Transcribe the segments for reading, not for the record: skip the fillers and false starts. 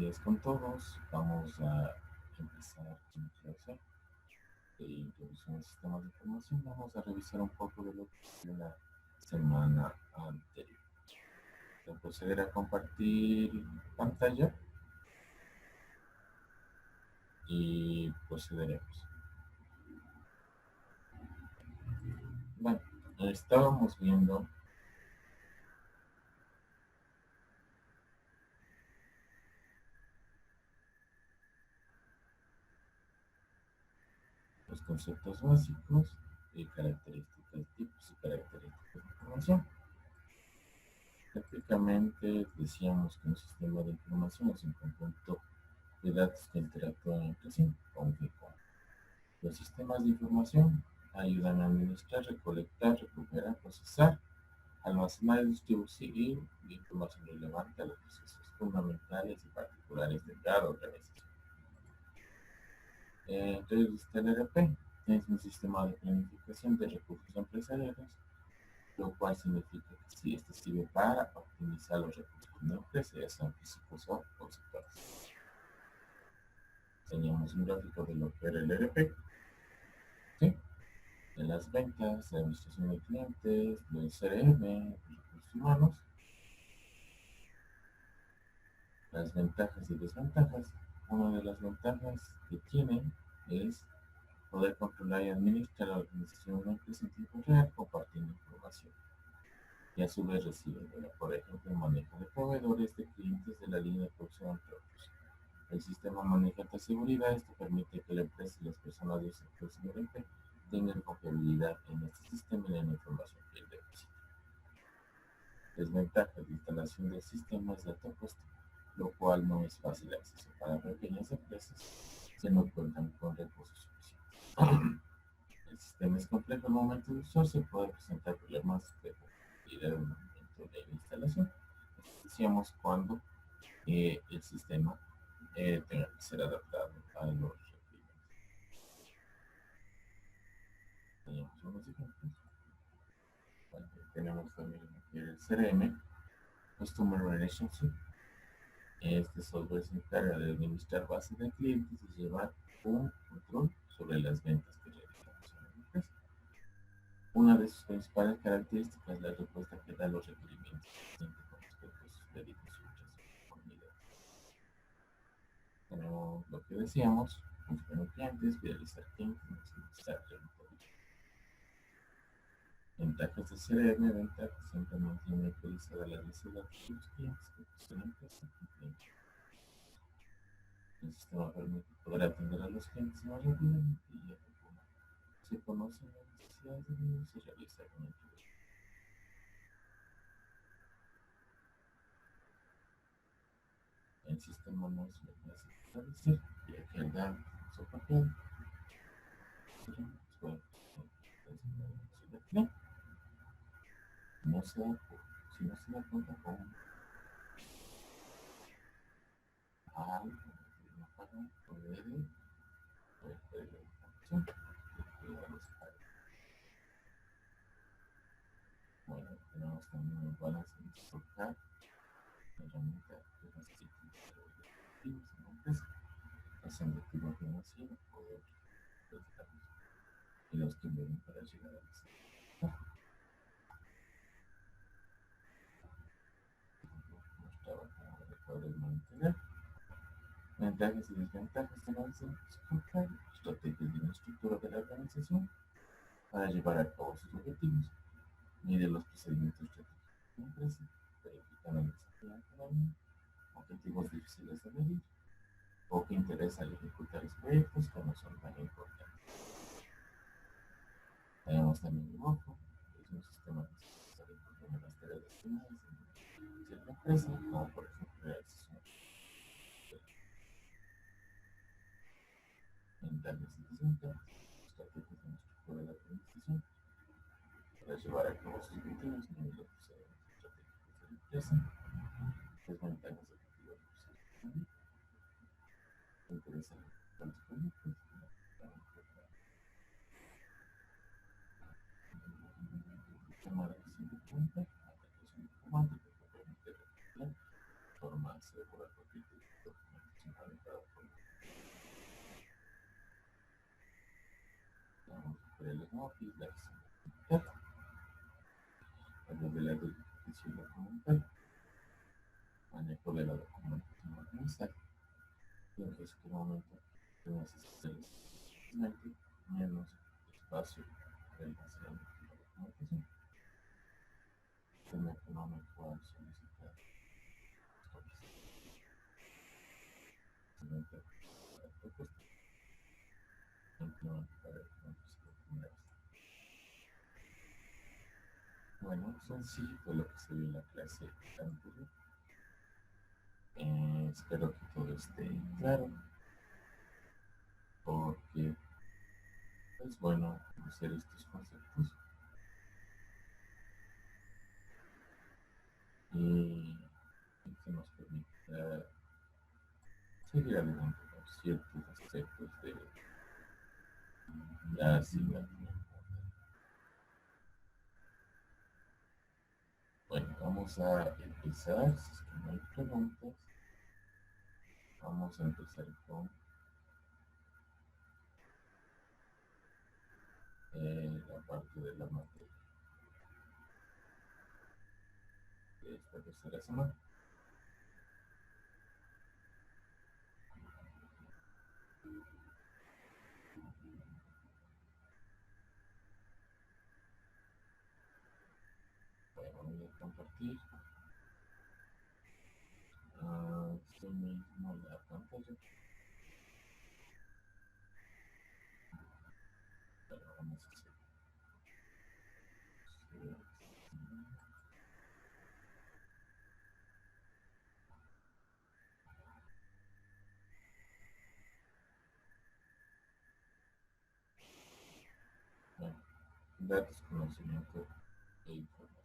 días con todos. Vamos a empezar con clase de introducción al sistema de información. Vamos a revisar un poco de lo que fue la semana anterior. Voy a proceder a compartir pantalla y procederemos. Bueno, estábamos viendo los conceptos básicos y características, tipos y características de información. Prácticamente decíamos que un sistema de información es un conjunto de datos que interactúan entre sí, aunque con los sistemas de información ayudan a administrar, recolectar, recuperar, procesar, almacenar y distribuir información relevante a los procesos fundamentales y particulares de cada organización. Entonces, el ERP es un sistema de planificación de recursos empresariales, lo cual significa que si este sirve para optimizar los recursos de una empresa, ya sean físicos o conceptuales. Teníamos un gráfico de lo que era el ERP, ¿sí? De las ventas, de administración de clientes, del CRM, recursos humanos, las ventajas y desventajas. Una de las ventajas que tienen es poder controlar y administrar la organización de una empresa en tiempo real compartiendo información. Y a su vez reciben, por ejemplo, el manejo de proveedores, de clientes de la línea de producción, entre otros. El sistema maneja alta seguridad. Esto permite que la empresa y las personas del sector siguiente tengan confiabilidad en este sistema y en la información que él deposita. Desventaja de instalación del sistema es de alto costo, lo cual no es fácil de acceso para pequeñas empresas que no cuentan con recursos suficientes. El sistema es complejo al momento de usarse, puede presentar problemas de compatibilidad en el momento de la instalación. Decíamos cuando el sistema tenga que ser adaptado a los requerimientos. Teníamos unos ejemplos. Bueno, tenemos también el CRM, Customer Relationship. Este software se encarga de administrar bases de clientes y llevar un control sobre las ventas que realizamos en la empresa. Una de sus principales características es la respuesta que da a los requerimientos del cliente con respecto a sus pedidos y unidades. Tenemos lo que decíamos, funcionar clientes, fidelizar clientes, maximizar rentabilidad. Ventajas de CRM, ventajas siempre mantiene actualizada la base de datos de los clientes que posee la empresa y clientes. El sistema permite poder atender a los clientes más rápidamente y ya que como se conocen las necesidades de ellos, se realiza con el proveedor. El sistema no es muy fácil de establecer, ya que el da su papel, no se da si no se da cuenta con algo que no paga, puede perder la información y a los padres. Bueno, tenemos también el balance de stock, la herramienta que facilita el activos en la empresa, hacen de activo financiero o de otros y los que vienen para llegar a las mostraba cómo poder mantener. Ventajas y desventajas de la scorecard, estrategias de la estructura de la organización para llevar a cabo sus objetivos, mide los procedimientos estratégicos de la empresa, verifica la necesidad económica, objetivos difíciles de medir, o que interesa al ejecutar los proyectos que no son tan importantes. Tenemos también el OFO, que es un sistema que se usa en las tareas destinadas en cierta empresa, como por ejemplo la acceso mentales y desventajas, estrategias en la estructura de la organización para llevar a cabo sus objetivos, medir los procedimientos estratégicos de la empresa, desventajas objetivas de procedimientos, interesa en los proyectos, tomar acción de cuenta, aplicación informática que permite recopilar, forma segura, cualquier tipo de documentación. vectoriales no aislados. Hablo de la decisión documental, manejo de la documentación organizada, y en este momento se necesita menos espacio de almacenamiento de la documentación. El económico al solicitar copias. Siguiente propuesta. Implementar el concepto primero. Bueno, sencillo fue lo que se vio en la clase anterior. Espero que todo esté claro, porque es bueno conocer estos conceptos y que nos permita seguir adelante con ciertos aspectos de la asignatura. Bueno, vamos a empezar, si es que no hay preguntas, vamos a empezar con la parte de la materia de esta tercera semana. Bueno, voy a compartir esto mismo la pantalla. Pero vamos a hacer. Bueno, datos, conocimiento e información.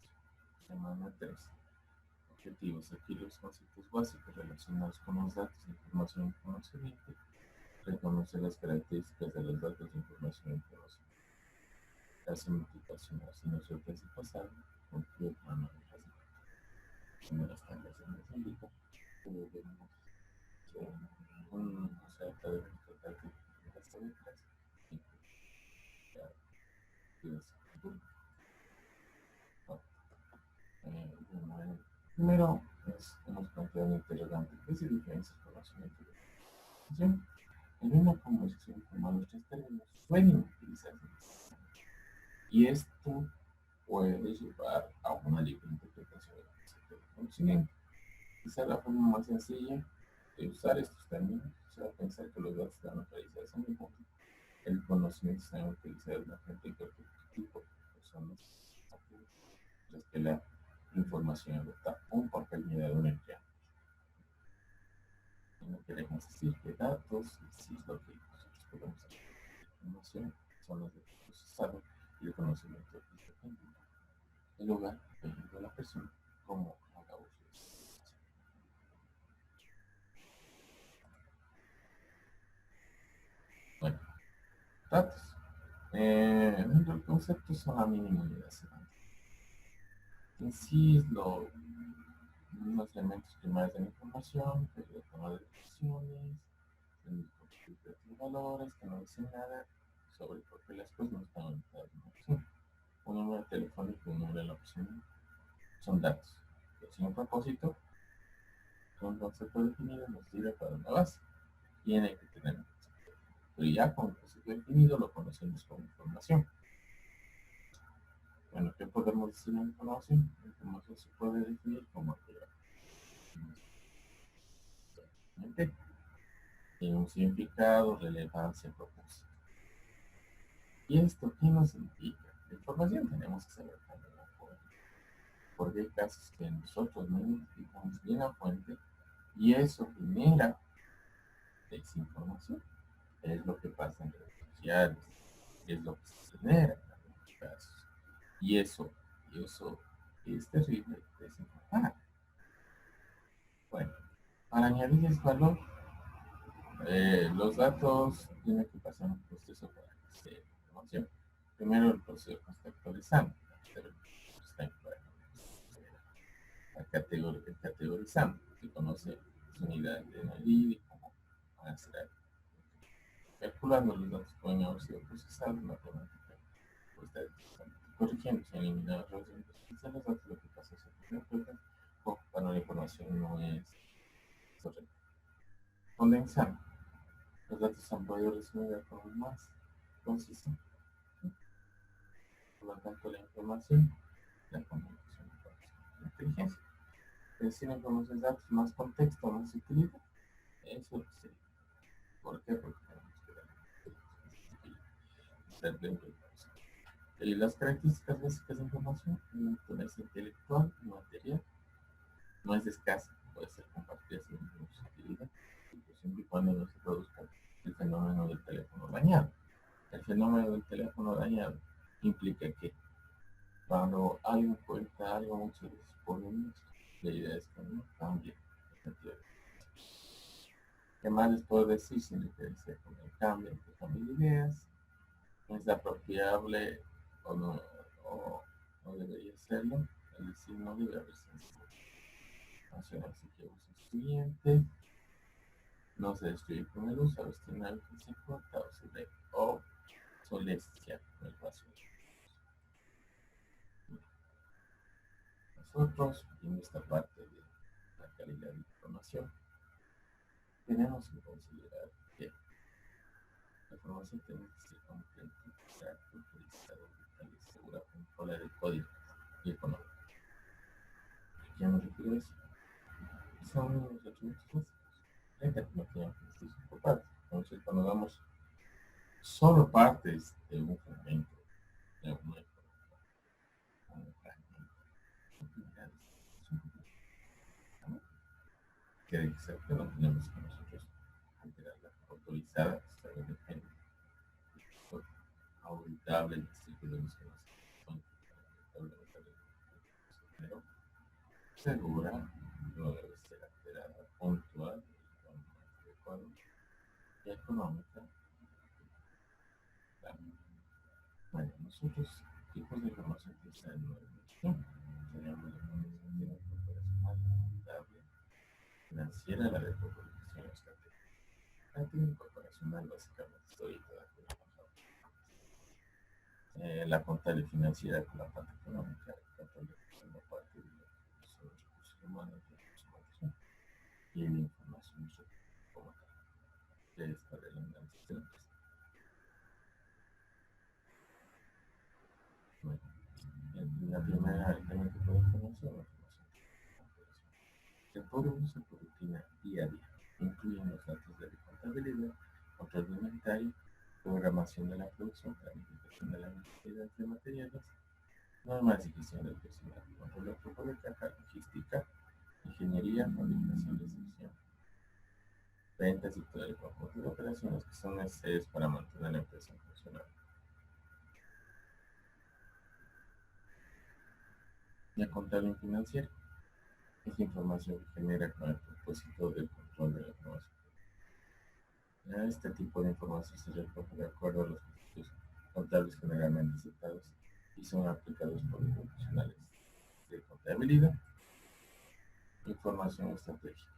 Semana 3. Objetivos. Aquí los conceptos básicos relacionados con los datos de información y conocimiento. Reconocer las características de los datos de información y conocimiento. La semántica sinusoides y pasado, confío en las primeras tablas en la semántica, luego vemos o sea, debemos tratar de las tablas y primero hemos planteado un interrogante: ¿qué se diferencia el conocimiento de la información? En una conversación formal, nuestros términos suelen utilizarse y esto puede llevar a una libre interpretación del concepto de conocimiento. Quizá la forma más sencilla de usar estos términos sea pensar que los datos están localizados en el mundo. El conocimiento está utilizado en la gente de cualquier tipo de personas, mientras que la información adopta un papel de un empleado. No queremos decir que datos, sí es lo que nosotros podemos hacer. La información son los datos procesados y el conocimiento es dependiente. El lugar dependiendo de la persona como haga uso de esa información. Bueno, datos. El concepto son la mínima unidad semántica. En sí es los elementos primarios de la información, el toma de decisiones, el computar de valores que no dicen nada sobre por qué las cosas no están orientadas en una opción. Un número telefónico, un número de la opción son datos. Que sin un propósito, un concepto definido nos sirve para una base. Tiene que tener un concepto. Pero ya con el concepto definido lo conocemos como información. Bueno, ¿qué podemos decir de información? La información se puede definir como aquella tiene un significado, relevancia, propósito. ¿Y esto qué nos significa? La información tenemos que saber también la fuente, porque hay casos que nosotros no identificamos bien la fuente y eso genera desinformación. Es lo que pasa en redes sociales, es lo que se genera en algunos casos. Y eso es terrible, desinformar. Bueno, para añadirles valor, los datos tienen que pasar un proceso para que se información. Primero el proceso contextualizando, categorizando, se conoce su unidad de medida y cómo van a ser calculando los datos pueden haber sido procesados matemáticamente. está corrigiendo, se han eliminado errores en los datos, lo que pasa es que o cuando la información no es correcta. Condensando, los datos han podido resumir de forma más concisa. Por lo tanto, la información, la comunicación de inteligencia. Es decir, la información de datos, más contexto, más utilidad. Eso es lo que sería. ¿Por qué? Porque tenemos que ser de información. Y las características básicas de información, la naturaleza intelectual, material, no es escasa, puede ser compartida sin ninguna utilidad, siempre y cuando no se produzca el fenómeno del teléfono dañado. El fenómeno del teléfono dañado implica que cuando alguien cuenta algo muchas veces por un la idea es que no cambia. ¿Qué más les puedo decir sin referencia con el cambio de ideas? ¿Es apropiable o no, o debería serlo? Es decir, no debe haber censura. Así que uso siguiente. No se destruye con el uso, abstener que se corta o se ve obsolescencia con el paso. Nosotros, en esta parte de la calidad de información, tenemos que considerar que la información tiene que ser completa, actualizada, vital y segura, controla el código y económico. ¿Qué me refiero a eso? Son los atributos básicos. La tecnología que se por partes. Entonces, cuando damos solo partes de un fragmento, de un fragmento, que exacto no tenemos que nosotros alterarla, autorizada, auditable, es decir, que tenemos que pero segura, no debe ser alterada, puntual, adecuada y económica. Bueno, nosotros, tipos de información que se dan en la información, tenemos la información operacional, contable, financiera, la de publicación estratégica. La técnica operacional básicamente estoy la contable financiera con la parte económica, el control de la parte de los recursos humanos y la información como tal, que es para el análisis de la empresa. Bueno, la primera el tipo de información, el foro usa por rutina día a día, incluyen los datos de contabilidad, control de inventario, programación de la producción, planificación de la necesidad de materiales, normas de gestión del personal, control de flujo de caja, logística, ingeniería, fabricación de sección, ventas y todo el conjunto de operaciones que son necesarias para mantener la empresa funcionando. La contabilidad financiera es información que genera con el propósito del control de la información. Este tipo de información se recoge de acuerdo a los principios contables generalmente aceptados y son aplicados por los profesionales de contabilidad. Información estratégica.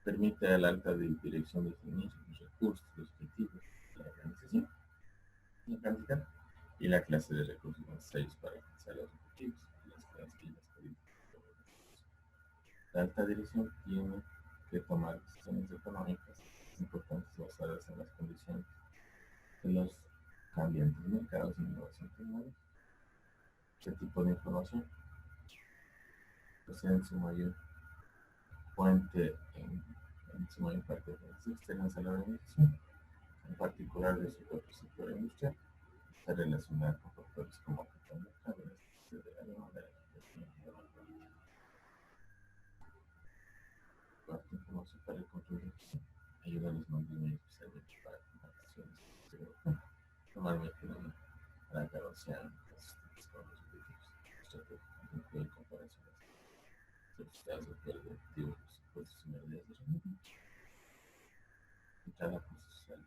Permite a la alta dirección definir los recursos, los objetivos de la organización, la cantidad y la clase de recursos necesarios para alcanzar los objetivos, las políticas. La alta dirección tiene que tomar decisiones económicas importantes basadas en las condiciones de los cambiantes mercados y innovación tecnológica. Este tipo de información posee en su mayor fuente en su mayor parte de las externas a la organización, en particular de su propio sector industrial, está relacionada con factores como el mercado, la necesidad de la demanda, la legislación y la política. Cuarta información para el control de gestión ayuda a los mantenimientos especialmente para comparaciones normalmente para que sean consistentes con los objetivos estratégicos, incluyen comparaciones certificadas de objetivos, supuestos y medidas de rendimiento. En cada proceso social,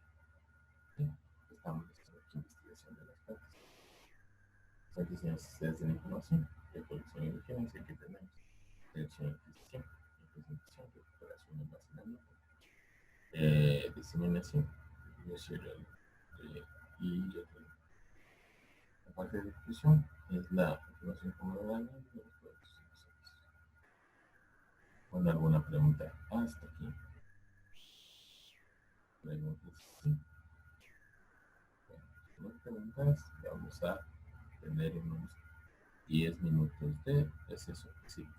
estamos en investigación de las partes. Fuentes y necesidades de la información, recolección y vigilancia que tenemos, selección y adquisición, presentación, recuperación y almacenamiento, diseminación y La parte de ejecución es la motivación como daño de los proyectos iniciales. Bueno, alguna pregunta hasta aquí. Preguntas sí. Bueno, si no preguntas, vamos a tener unos 10 minutos de receso flexible.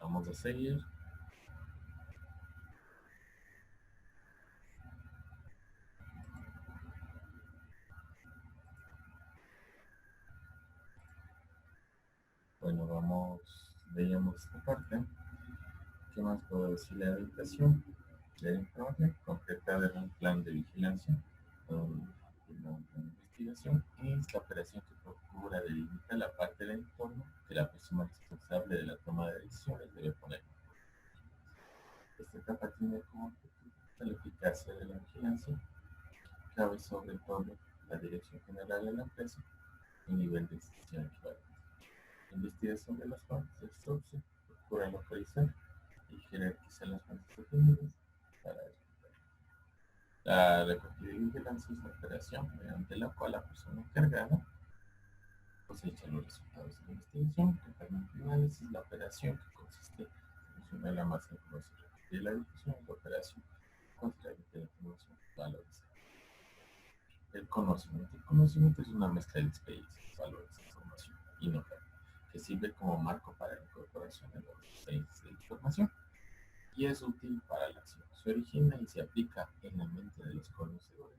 Vamos a seguir. Bueno, veíamos esta parte. ¿Qué más puedo decir? La educación de la información concretada en un plan de vigilancia, un plan de investigación, es la operación que procura delimitar la parte del entorno que la persona responsable de la toma de decisiones debe poner. Esta etapa tiene como objetivo la eficacia de la vigilancia, cabe sobre todo la dirección general de la empresa y nivel de decisión equivalente. La investigación de las fuentes de source procura localizar y jerarquizar las fuentes obtenidas para la recogida y vigilancia es la operación mediante la cual la persona encargada cosecha los resultados de la investigación, que permite un análisis. La operación que consiste en sumar la masa de información y la difusión de la operación considera que la información valores. El conocimiento. El conocimiento es una mezcla de experiencias, valores, información y know-how, que sirve como marco para la incorporación de los experiencias de información y es útil para la acción. Se origina y se aplica en la mente de los conocedores.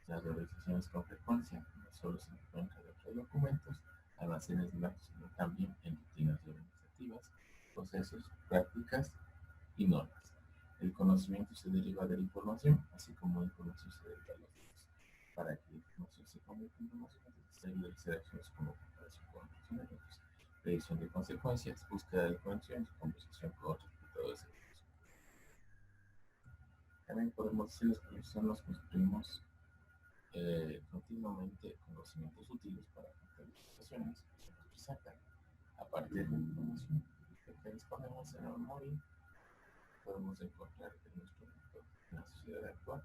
Las organizaciones con frecuencia no solo se encuentran dentro de documentos, almacenes de datos, sino también en rutinas organizativas, procesos, prácticas y normas. El conocimiento se deriva de la información, así como la información se deriva de los datos. Para que la información se convierta en información, es necesario realizar acciones como comparación con otros elementos, predicción de consecuencias, búsqueda de conexiones, conversación con otros portadores de información. También podemos decir que los profesionales nos construimos continuamente conocimientos útiles para afrontar las situaciones que nos presentan a partir de la información que disponemos en la memoria. Podemos encontrar en nuestro mundo, en la sociedad actual,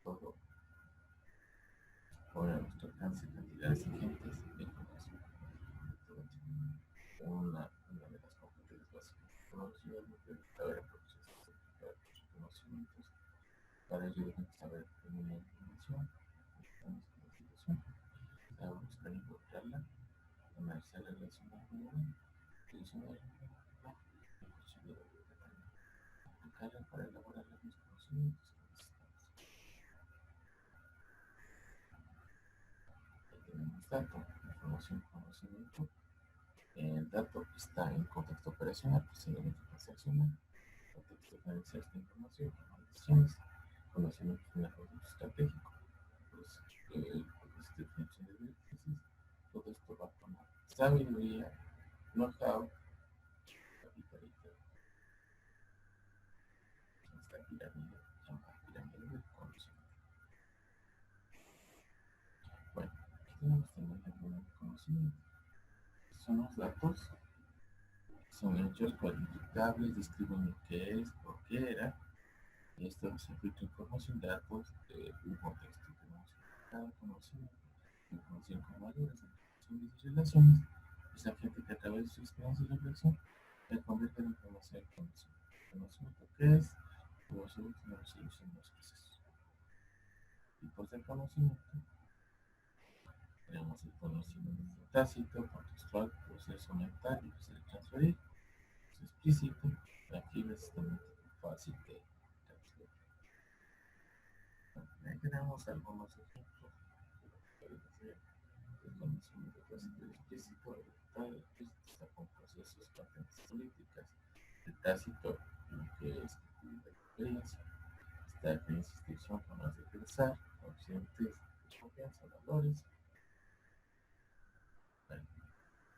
todo pone a nuestro alcance cantidades ingentes de información. Una de las competencias básicas de la tecnología es saber aprovechar estos conocimientos. Para ello debemos saber determinar información, buscar encontrarla, analizar la relación con ella, solucionar la ecuación de la biblioteca, aplicarla para elaborar los conocimientos que necesitamos. Ahí tenemos dato, información, conocimiento. El dato está en contexto operacional, procedimiento transaccional, contexto financiero de información, decisiones, conocimiento de un producto estratégico, definición de directrices. Todo esto va a tomar sabiduría, know-how, capitalidad, esta pirámide llamada pirámide del conocimiento. Bueno, aquí tenemos también algunos conocimientos. Son los datos, son hechos cualificables, describen lo que es, por qué era, y esto se filtra información, datos de un contexto. Tenemos cada conocimiento, información con valores, información de relaciones, esa gente que a través de su experiencia y reflexión se convierte en información de conocimiento. Conocimiento que es, cómo solucionar los procesos. Tipos de conocimiento. Tenemos el conocimiento tácito, contextual, proceso mental, difícil de transferir, es explícito, tangible, sistémico, fácil de transferir. Ahí tenemos algunos ejemplos del conocimiento tácito y explícito. El explícito está con procesos, patentes políticas. El tácito, lo que es la experiencia, está en institución, formas de pensar, conscientes, confianza, valores.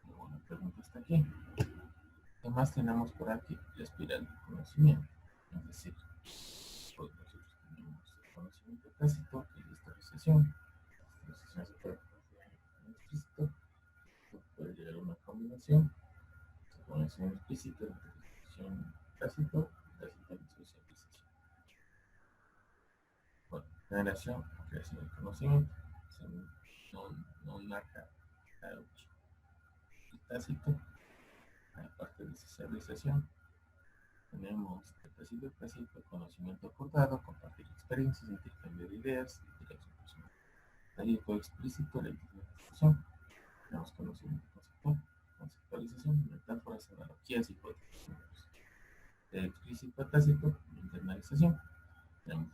Luego la pregunta está aquí. ¿Qué más tenemos por aquí? La espiral del conocimiento. Es decir, pues nosotros tenemos el conocimiento tácito, que es la historización. La historización se puede considerar explícito. Puede llegar a una combinación. Conocimiento explícito, interpretación tácito, tácito, socialización. Bueno, generación, creación del conocimiento. No marca el tácito. Aparte de socialización, tenemos el tácito, conocimiento acordado, compartir experiencias, intercambio de ideas, interacción personal. Talento explícito, la discusión. Tenemos conocimiento conceptual, conceptualización, metáforas, analogías y hipótesis. explícito, tácito, internalización. Tenemos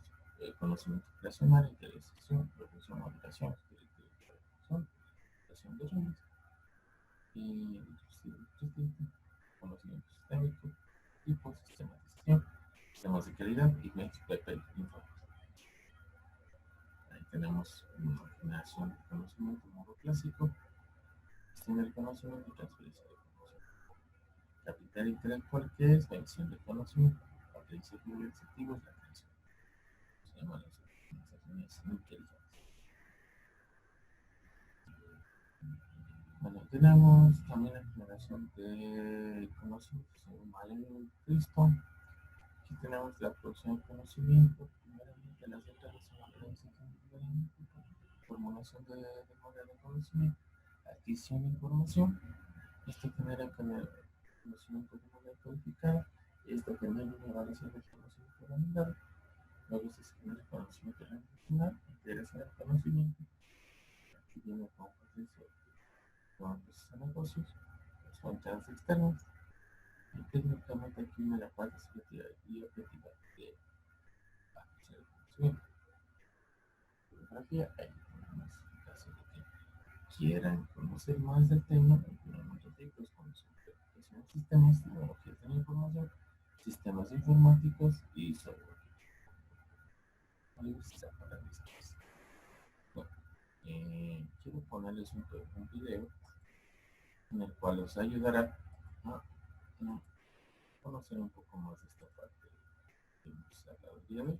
conocimiento creacional, interiorización, reflexión, modulación, espiritualización, creación de ruidos, y conocimiento sistémico, tipo, sistematización, sistemas de calidad y información. Ahí tenemos una generación de conocimiento en modo clásico, sistema de conocimiento y transferencia de conocimiento. Capital intelectual, que es la emisión de conocimiento, la principio del objetivo es la atención. Se llaman las organizaciones inteligentes. Bueno, tenemos también la generación de conocimiento, según Malevich Cristo. Aquí tenemos la producción de conocimiento, primeramente las etapas son la aprendizaje, formulación de memoria de conocimiento, adquisición de información. Esto genera conocimiento de manera codificada, esto genera una evaluación del conocimiento validado, luego se genera conocimiento relacional, integración del conocimiento, aquí viene como proceso de negocios, las fuentes externas, y técnicamente aquí viene la parte subjetiva y objetiva de adquisición del conocimiento. Bibliografía, ahí tenemos en caso de que quieran conocer más del tema, algunos artículos como sobre aplicación de sistemas, tecnologías de la información, sistemas informáticos y software. Bueno, quiero ponerles un video en el cual os ayudará a conocer un poco más de esta parte que hemos hablado el día de hoy.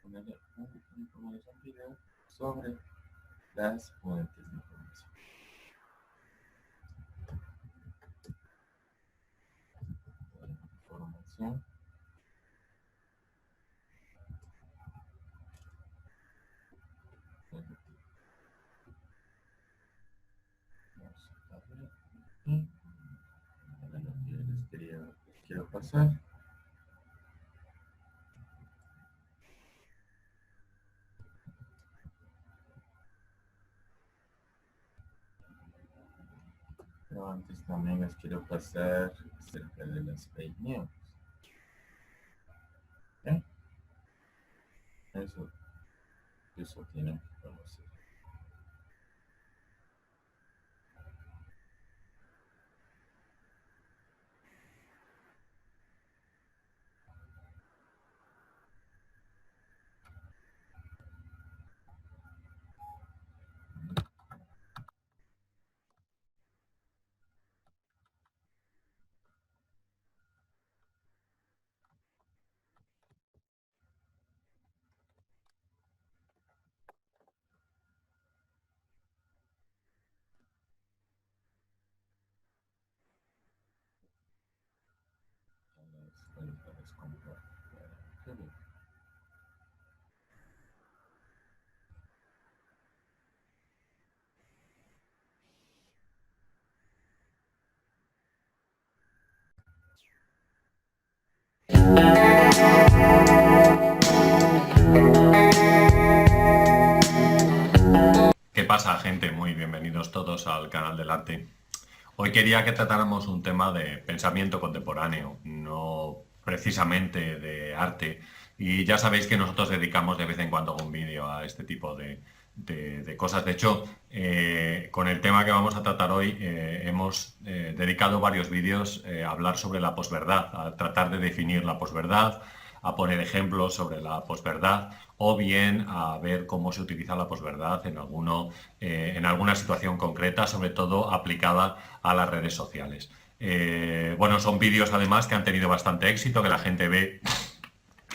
Ponerles un video sobre las fuentes de información. Información. Ahora lo que les quiero pasar. Pero antes también les quiero pasar acerca de las fake news. ¿Okay? Eso tienen que conocer. ¿Qué pasa, gente? Muy bienvenidos todos al canal del arte. Hoy quería que tratáramos un tema de pensamiento contemporáneo, no precisamente de arte. Y ya sabéis que nosotros dedicamos de vez en cuando un vídeo a este tipo de cosas. De hecho, con el tema que vamos a tratar hoy, hemos dedicado varios vídeos a hablar sobre la posverdad, a tratar de definir la posverdad, a poner ejemplos sobre la posverdad o bien a ver cómo se utiliza la posverdad en alguna situación concreta, sobre todo aplicada a las redes sociales. Bueno, son vídeos además que han tenido bastante éxito, que la gente ve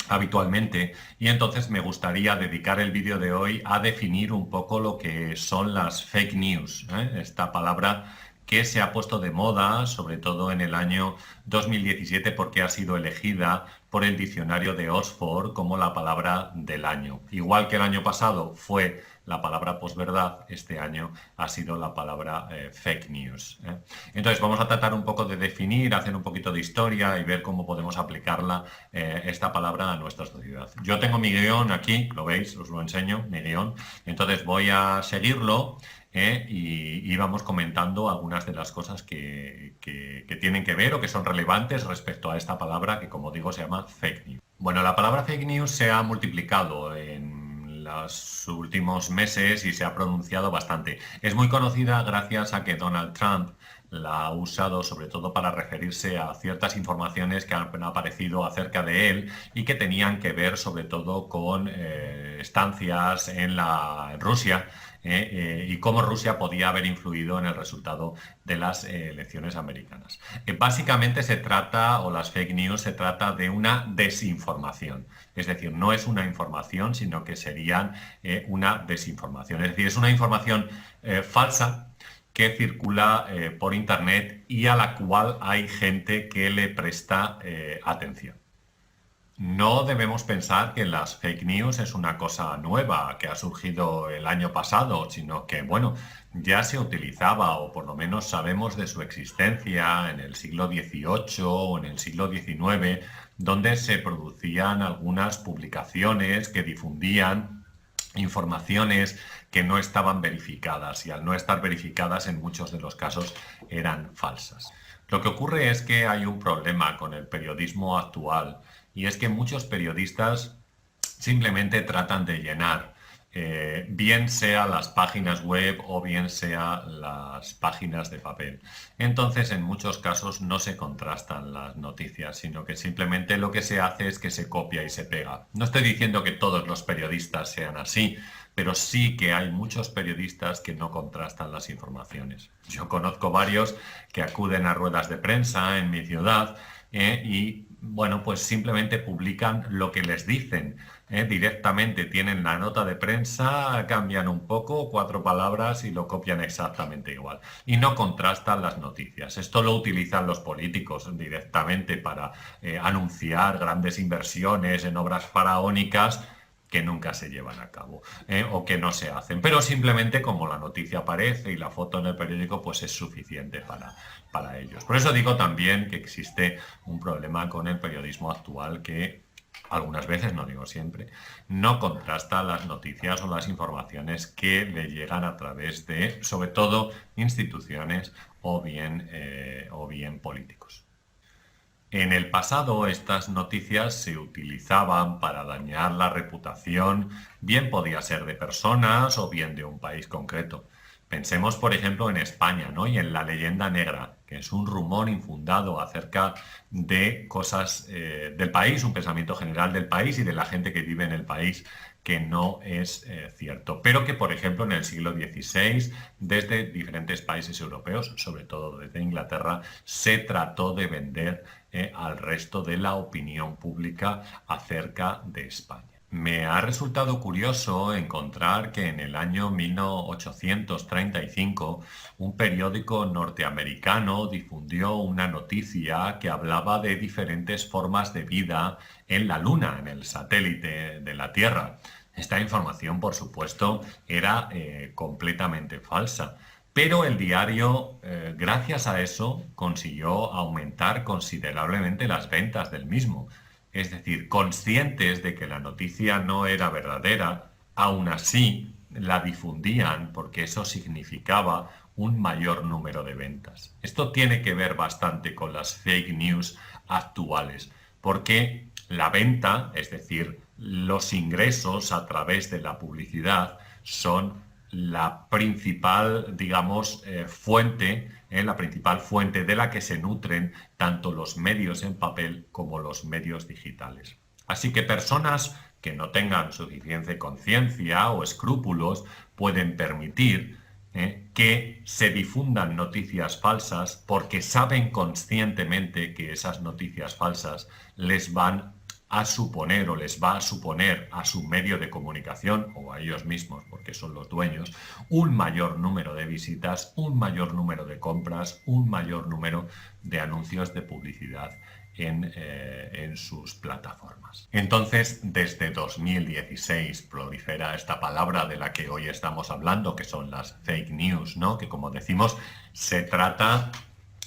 habitualmente, y entonces me gustaría dedicar el vídeo de hoy a definir un poco lo que son las fake news, esta palabra que se ha puesto de moda, sobre todo en el año 2017, porque ha sido elegida por el diccionario de Oxford como la palabra del año. Igual que el año pasado fue la palabra posverdad, este año ha sido la palabra fake news. Entonces vamos a tratar un poco de definir, hacer un poquito de historia y ver cómo podemos aplicarla, esta palabra, a nuestra sociedad. Yo tengo mi guión aquí, lo veis, os lo enseño, mi guión. Entonces voy a seguirlo y vamos comentando algunas de las cosas que tienen que ver o que son relevantes respecto a esta palabra que, como digo, se llama fake news. Bueno, la palabra fake news se ha multiplicado en los últimos meses y se ha pronunciado bastante. Es muy conocida gracias a que Donald Trump la ha usado sobre todo para referirse a ciertas informaciones que han aparecido acerca de él y que tenían que ver sobre todo con estancias en Rusia y cómo Rusia podía haber influido en el resultado de las elecciones americanas. Básicamente se trata, o las fake news, se trata de una desinformación. Es decir, no es una información, sino que serían una desinformación. Es decir, es una información falsa que circula por internet y a la cual hay gente que le presta atención. No debemos pensar que las fake news es una cosa nueva que ha surgido el año pasado, sino que, bueno, ya se utilizaba, o por lo menos sabemos de su existencia en el siglo XVIII o en el siglo XIX, donde se producían algunas publicaciones que difundían informaciones que no estaban verificadas y al no estar verificadas en muchos de los casos eran falsas. Lo que ocurre es que hay un problema con el periodismo actual y es que muchos periodistas simplemente tratan de llenar bien sea las páginas web o bien sea las páginas de papel. Entonces, en muchos casos no se contrastan las noticias, sino que simplemente lo que se hace es que se copia y se pega. No estoy diciendo que todos los periodistas sean así, pero sí que hay muchos periodistas que no contrastan las informaciones. Yo conozco varios que acuden a ruedas de prensa en mi ciudad y, bueno, pues simplemente publican lo que les dicen. Directamente tienen la nota de prensa, cambian un poco, 4 palabras y lo copian exactamente igual. Y no contrastan las noticias. Esto lo utilizan los políticos directamente para anunciar grandes inversiones en obras faraónicas que nunca se llevan a cabo o que no se hacen. Pero simplemente como la noticia aparece y la foto en el periódico, pues es suficiente para ellos. Por eso digo también que existe un problema con el periodismo actual que algunas veces, no digo siempre, no contrasta las noticias o las informaciones que le llegan a través de, sobre todo, instituciones o bien políticos. En el pasado estas noticias se utilizaban para dañar la reputación, bien podía ser de personas o bien de un país concreto. Pensemos, por ejemplo, en España, ¿no? Y en la leyenda negra, que es un rumor infundado acerca de cosas del país, un pensamiento general del país y de la gente que vive en el país, que no es cierto. Pero que, por ejemplo, en el siglo XVI, desde diferentes países europeos, sobre todo desde Inglaterra, se trató de vender al resto de la opinión pública acerca de España. Me ha resultado curioso encontrar que en el año 1835 un periódico norteamericano difundió una noticia que hablaba de diferentes formas de vida en la Luna, en el satélite de la Tierra. Esta información, por supuesto, era completamente falsa. Pero el diario, gracias a eso, consiguió aumentar considerablemente las ventas del mismo. Es decir, conscientes de que la noticia no era verdadera, aún así la difundían porque eso significaba un mayor número de ventas. Esto tiene que ver bastante con las fake news actuales, porque la venta, es decir, los ingresos a través de la publicidad, son la principal, digamos, fuente de la que se nutren tanto los medios en papel como los medios digitales. Así que personas que no tengan suficiente conciencia o escrúpulos pueden permitir que se difundan noticias falsas porque saben conscientemente que esas noticias falsas les van a suponer o les va a suponer a su medio de comunicación o a ellos mismos, porque son los dueños, un mayor número de visitas, un mayor número de compras, un mayor número de anuncios de publicidad en sus plataformas. Entonces, desde 2016 prolifera esta palabra de la que hoy estamos hablando, que son las fake news, ¿no? Que, como decimos, se trata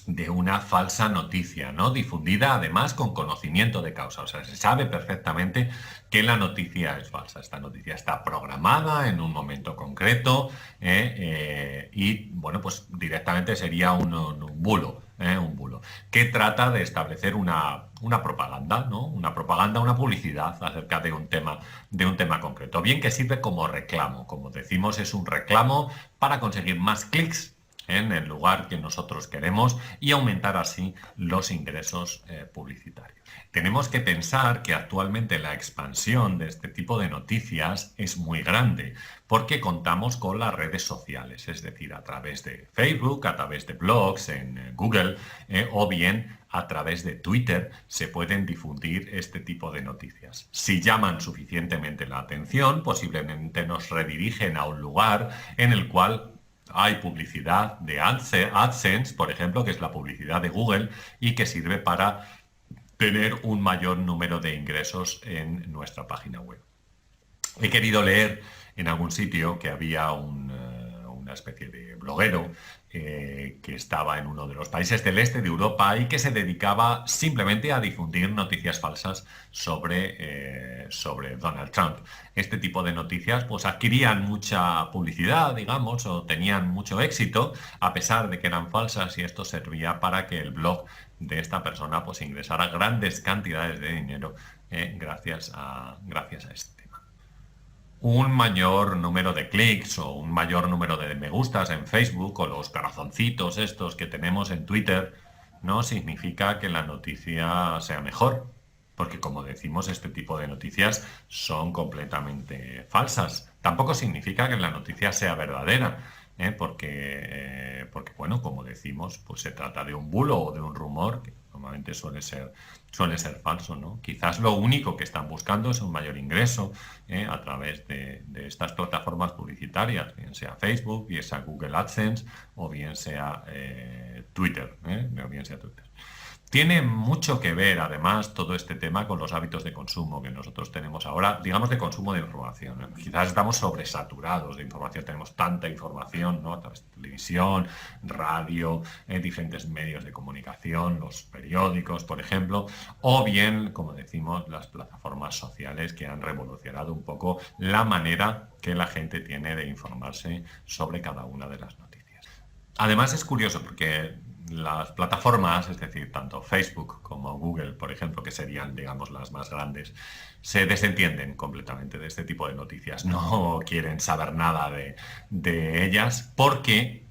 de una falsa noticia, ¿no? Difundida además con conocimiento de causa. O sea, se sabe perfectamente que la noticia es falsa. Esta noticia está programada en un momento concreto y, bueno, pues directamente sería un bulo. Un bulo, que trata de establecer una propaganda, ¿no? Una propaganda, una publicidad acerca de un tema concreto. Bien que sirve como reclamo, como decimos, es un reclamo para conseguir más clics en el lugar que nosotros queremos y aumentar así los ingresos publicitarios. Tenemos que pensar que actualmente la expansión de este tipo de noticias es muy grande porque contamos con las redes sociales, es decir, a través de Facebook, a través de blogs en Google o bien a través de Twitter se pueden difundir este tipo de noticias. Si llaman suficientemente la atención, posiblemente nos redirigen a un lugar en el cual hay publicidad de AdSense, por ejemplo, que es la publicidad de Google y que sirve para tener un mayor número de ingresos en nuestra página web. He querido leer en algún sitio que había una especie de bloguero que estaba en uno de los países del este de Europa y que se dedicaba simplemente a difundir noticias falsas sobre Donald Trump. Este tipo de noticias pues adquirían mucha publicidad, digamos, o tenían mucho éxito, a pesar de que eran falsas, y esto servía para que el blog de esta persona pues ingresara grandes cantidades de dinero gracias a este tema. Un mayor número de clics o un mayor número de me gustas en Facebook o los corazoncitos estos que tenemos en Twitter no significa que la noticia sea mejor, porque, como decimos, este tipo de noticias son completamente falsas. Tampoco significa que la noticia sea verdadera, porque, bueno, como decimos, pues se trata de un bulo o de un rumor que normalmente suele ser falso, ¿no? Quizás lo único que están buscando es un mayor ingreso a través de estas plataformas publicitarias, bien sea Facebook, bien sea Google AdSense o bien sea Twitter, Tiene mucho que ver, además, todo este tema con los hábitos de consumo que nosotros tenemos ahora, digamos, de consumo de información. Quizás estamos sobresaturados de información, tenemos tanta información, ¿no? A través de televisión, radio, diferentes medios de comunicación, los periódicos, por ejemplo, o bien, como decimos, las plataformas sociales que han revolucionado un poco la manera que la gente tiene de informarse sobre cada una de las noticias. Además, es curioso porque las plataformas, es decir, tanto Facebook como Google, por ejemplo, que serían, digamos, las más grandes, se desentienden completamente de este tipo de noticias. No quieren saber nada de ellas porque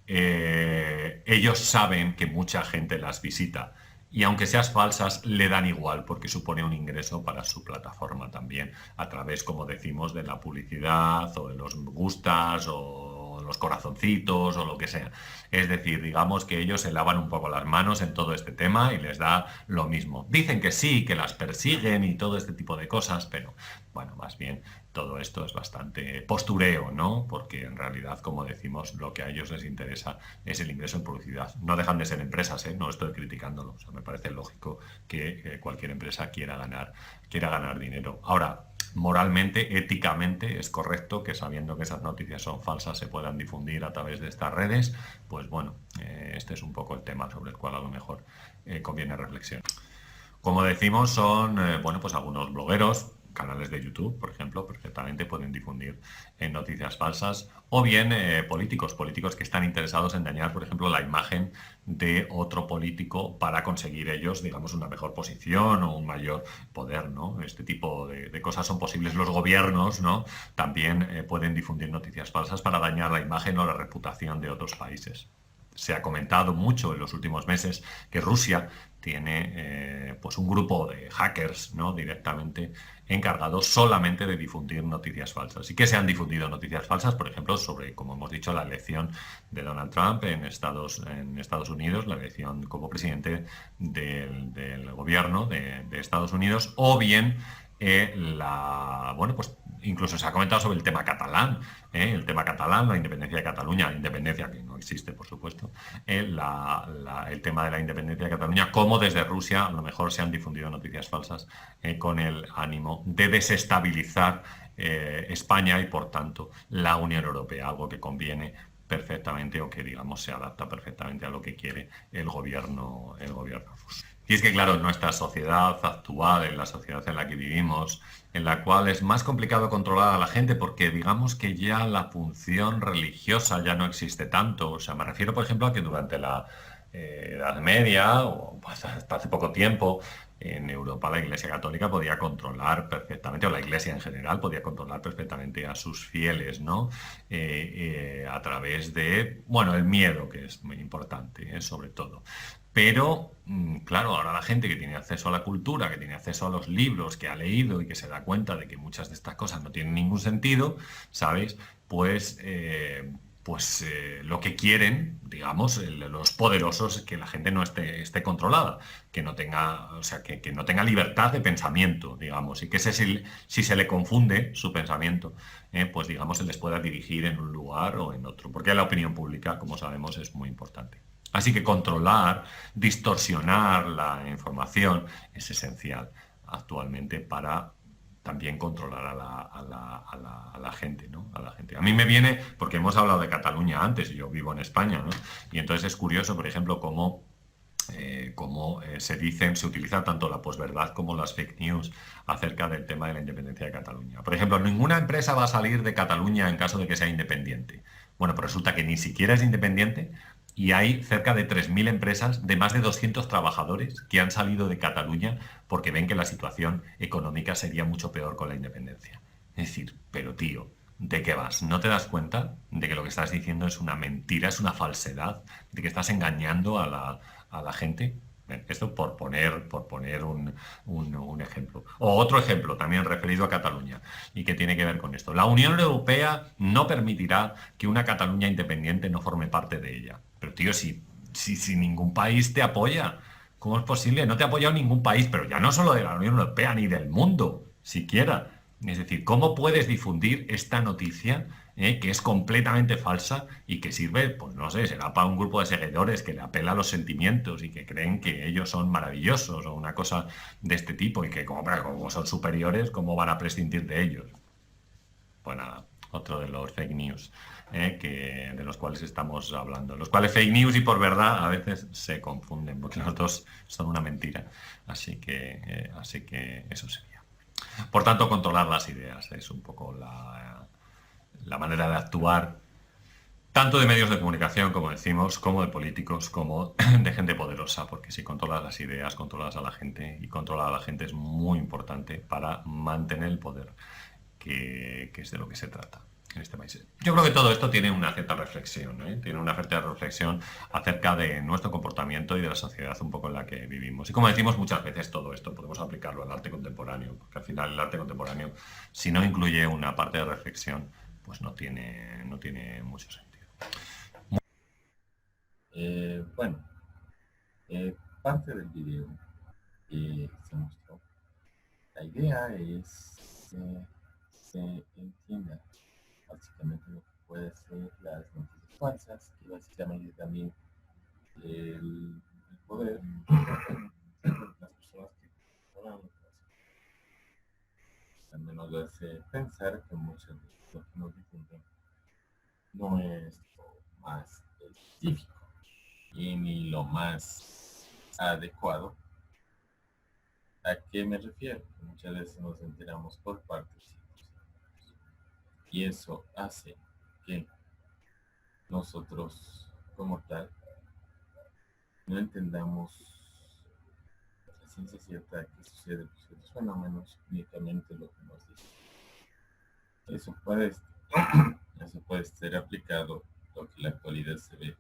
ellos saben que mucha gente las visita. Y aunque sean falsas, le dan igual porque supone un ingreso para su plataforma también, a través, como decimos, de la publicidad o de los me gustas o los corazoncitos o lo que sea. Es decir, digamos que ellos se lavan un poco las manos en todo este tema y les da lo mismo. Dicen que sí, que las persiguen y todo este tipo de cosas, pero bueno, más bien todo esto es bastante postureo, ¿no? Porque en realidad, como decimos, lo que a ellos les interesa es el ingreso en publicidad. No dejan de ser empresas, no estoy criticándolo. O sea, me parece lógico que cualquier empresa quiera ganar dinero. Ahora, moralmente, éticamente, es correcto que, sabiendo que esas noticias son falsas, se puedan difundir a través de estas redes. Pues bueno, este es un poco el tema sobre el cual a lo mejor conviene reflexionar. Como decimos, son pues algunos blogueros, canales de YouTube, por ejemplo, perfectamente pueden difundir noticias falsas, o bien políticos que están interesados en dañar, por ejemplo, la imagen de otro político para conseguir ellos, digamos, una mejor posición o un mayor poder, ¿no? Este tipo de cosas son posibles. Los gobiernos, ¿no? También pueden difundir noticias falsas para dañar la imagen o la reputación de otros países. se ha comentado mucho en los últimos meses que Rusia tiene pues un grupo de hackers, ¿no?, directamente encargados solamente de difundir noticias falsas. Y que se han difundido noticias falsas, por ejemplo, sobre, como hemos dicho, la elección de Donald Trump en Estados Unidos, la elección como presidente del gobierno de Estados Unidos, o bien bueno, pues incluso se ha comentado sobre el tema catalán, la independencia de Cataluña, la independencia que no existe, por supuesto, el tema de la independencia de Cataluña, cómo desde Rusia a lo mejor se han difundido noticias falsas con el ánimo de desestabilizar España y, por tanto, la Unión Europea, algo que conviene perfectamente o que, digamos, se adapta perfectamente a lo que quiere el gobierno ruso. Y es que, claro, en nuestra sociedad actual, en la sociedad en la que vivimos, en la cual es más complicado controlar a la gente porque digamos que ya la función religiosa ya no existe tanto. O sea, me refiero, por ejemplo, a que durante la Edad Media o pues, hasta hace poco tiempo, en Europa la Iglesia Católica podía controlar perfectamente, o la Iglesia en general podía controlar perfectamente a sus fieles, ¿no? A través de, bueno, el miedo, que es muy importante, sobre todo. Pero, claro, ahora la gente que tiene acceso a la cultura, que tiene acceso a los libros, que ha leído y que se da cuenta de que muchas de estas cosas no tienen ningún sentido, ¿sabes? Pues lo que quieren, digamos, los poderosos, es que la gente no esté controlada, que no tenga, o sea, que no tenga libertad de pensamiento, digamos, y que si se le confunde su pensamiento, pues digamos, se les pueda dirigir en un lugar o en otro, porque la opinión pública, como sabemos, es muy importante. Así que controlar, distorsionar la información es esencial actualmente para también controlar a la gente, ¿no? A la gente. A mí me viene, porque hemos hablado de Cataluña antes, y yo vivo en España, ¿no? Y entonces es curioso, por ejemplo, cómo se utiliza tanto la posverdad como las fake news acerca del tema de la independencia de Cataluña. Por ejemplo, ninguna empresa va a salir de Cataluña en caso de que sea independiente. Bueno, pues resulta que ni siquiera es independiente y hay cerca de 3.000 empresas de más de 200 trabajadores que han salido de Cataluña porque ven que la situación económica sería mucho peor con la independencia. Es decir, pero tío, ¿de qué vas? ¿No te das cuenta de que lo que estás diciendo es una mentira, es una falsedad, de que estás engañando a la gente? Esto por poner un ejemplo. O otro ejemplo, también referido a Cataluña, y que tiene que ver con esto. La Unión Europea no permitirá que una Cataluña independiente no forme parte de ella. Pero tío, si ningún país te apoya, ¿cómo es posible? No te ha apoyado ningún país, pero ya no solo de la Unión Europea, ni del mundo, siquiera. Es decir, ¿cómo puedes difundir esta noticia que es completamente falsa y que sirve, pues no sé, será para un grupo de seguidores que le apela a los sentimientos y que creen que ellos son maravillosos o una cosa de este tipo y que como son superiores, ¿cómo van a prescindir de ellos? Pues nada, otro de los fake news de los cuales estamos hablando. Los cuales fake news y por verdad a veces se confunden, porque los dos son una mentira. Así que eso sería. Por tanto, controlar las ideas es un poco la manera de actuar, tanto de medios de comunicación, como decimos, como de políticos, como de gente poderosa, porque si controlas las ideas, controlas a la gente, y controlar a la gente es muy importante para mantener el poder, que es de lo que se trata en este país. Yo creo que todo esto tiene una cierta reflexión, ¿eh? Tiene una cierta reflexión acerca de nuestro comportamiento y de la sociedad un poco en la que vivimos. Y como decimos muchas veces, todo esto podemos aplicarlo al arte contemporáneo, porque al final el arte contemporáneo, si no incluye una parte de reflexión, pues no tiene mucho sentido. Bueno, parte del video que se mostró, la idea es que se entienda básicamente lo que puede ser las noticias falsas, que básicamente también el poder, las personas que controlan al menos lo hace pensar que muchas de lo que nos difunden no es lo más científico y ni lo más adecuado. ¿A qué me refiero? Que muchas veces nos enteramos por partes y eso hace que nosotros como tal no entendamos la ciencia cierta que sucede con ciertos fenómenos, únicamente lo que nos dice. Eso puede, eso puede ser aplicado a lo que en la actualidad se ve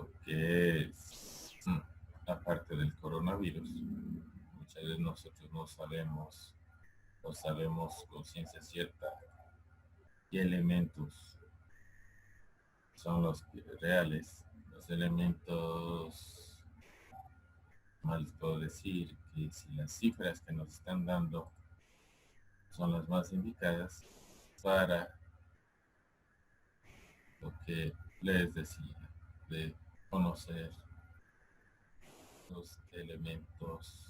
lo que es la parte del coronavirus. Muchas veces nosotros no sabemos con ciencia cierta qué elementos son los reales, los elementos, mal puedo decir que si las cifras que nos están dando son las más indicadas para lo que les decía, de conocer los elementos,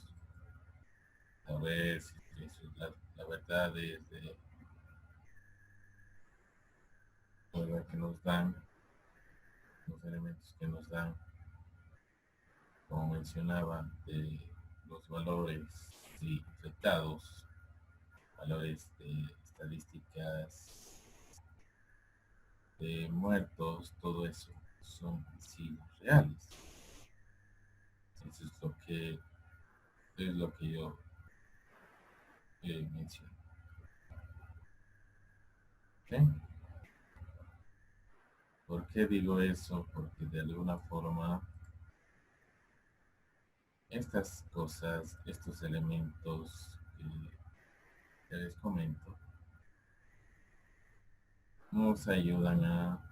saber si la verdad es de lo que nos dan, los elementos que nos dan, como mencionaba, de los valores infectados, valores de estadísticas de muertos, todo eso son sí reales. Eso es lo que yo menciono. ¿Okay? ¿Por qué digo eso? Porque de alguna forma estas cosas, estos elementos que les comento, nos ayudan a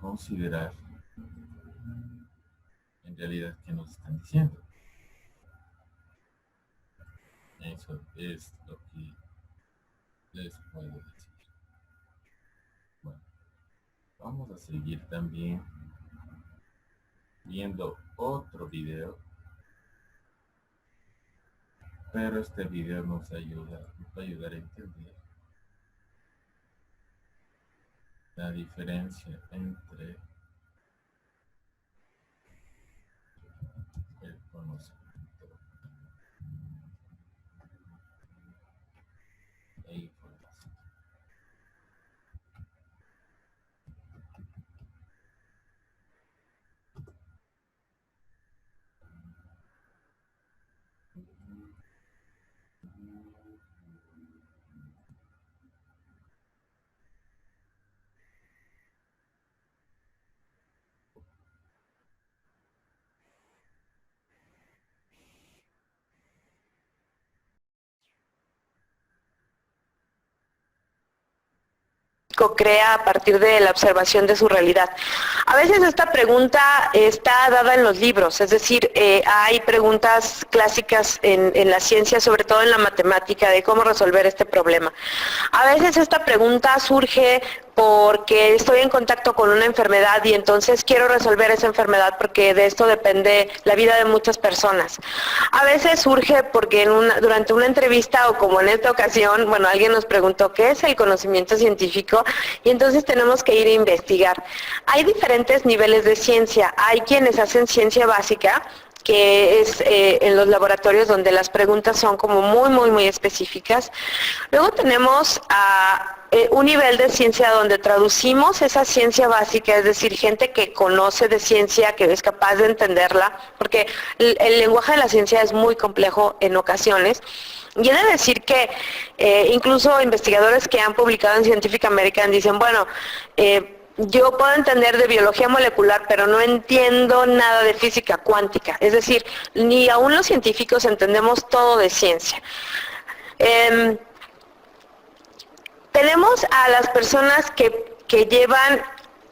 considerar en realidad qué nos están diciendo. Eso es lo que les puedo decir. Bueno, vamos a seguir también viendo otro video, pero este video nos va a ayudar a entender la diferencia entre el conocimiento e información. Crea a partir de la observación de su realidad. A veces esta pregunta está dada en los libros, es decir, hay preguntas clásicas en la ciencia, sobre todo en la matemática, de cómo resolver este problema. A veces esta pregunta surge porque estoy en contacto con una enfermedad y entonces quiero resolver esa enfermedad porque de esto depende la vida de muchas personas. A veces surge porque durante una entrevista o como en esta ocasión, bueno, alguien nos preguntó qué es el conocimiento científico y entonces tenemos que ir a investigar. Hay diferentes niveles de ciencia. Hay quienes hacen ciencia básica, que es en los laboratorios donde las preguntas son como muy específicas. Luego tenemos un nivel de ciencia donde traducimos esa ciencia básica, es decir, gente que conoce de ciencia, que es capaz de entenderla, porque el lenguaje de la ciencia es muy complejo en ocasiones. Y he de decir que incluso investigadores que han publicado en Scientific American dicen, bueno, yo puedo entender de biología molecular, pero no entiendo nada de física cuántica. Es decir, ni aún los científicos entendemos todo de ciencia. Tenemos a las personas que llevan